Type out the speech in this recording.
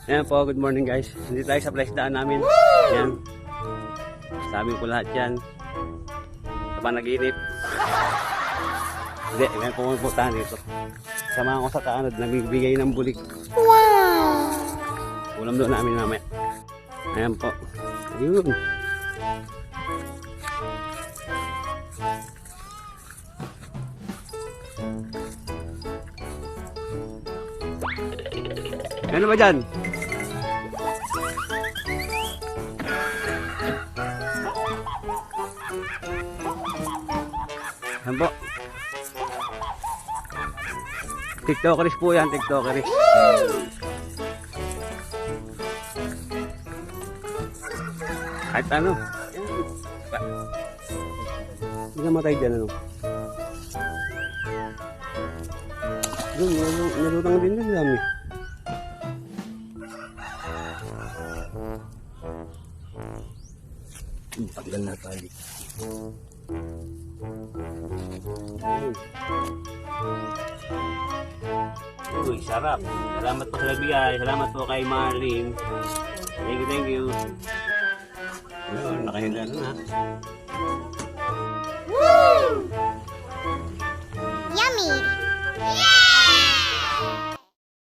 Ayan po, good morning guys. Hindi tayo sa place daan namin. Ayan. Sabi ko lahat yan. Sa panaginip. Hindi, ayan pumunta dito. Samahan ko sa kaanod, nagbibigay ng bulig. Wow! Ulam doon namin mamaya. Ayan po. Ayun. Ano ba dyan? Yan po. TikTokeris po yan, TikTokeris. Kahit ano. Hindi namatay dyan ano. Nalutang din din dami. Pagdan na tali. Uy, sarap. Salamat po sa nagbigay. Salamat po kay Marlene. Thank you, thank you. Ayun, nakahiga na.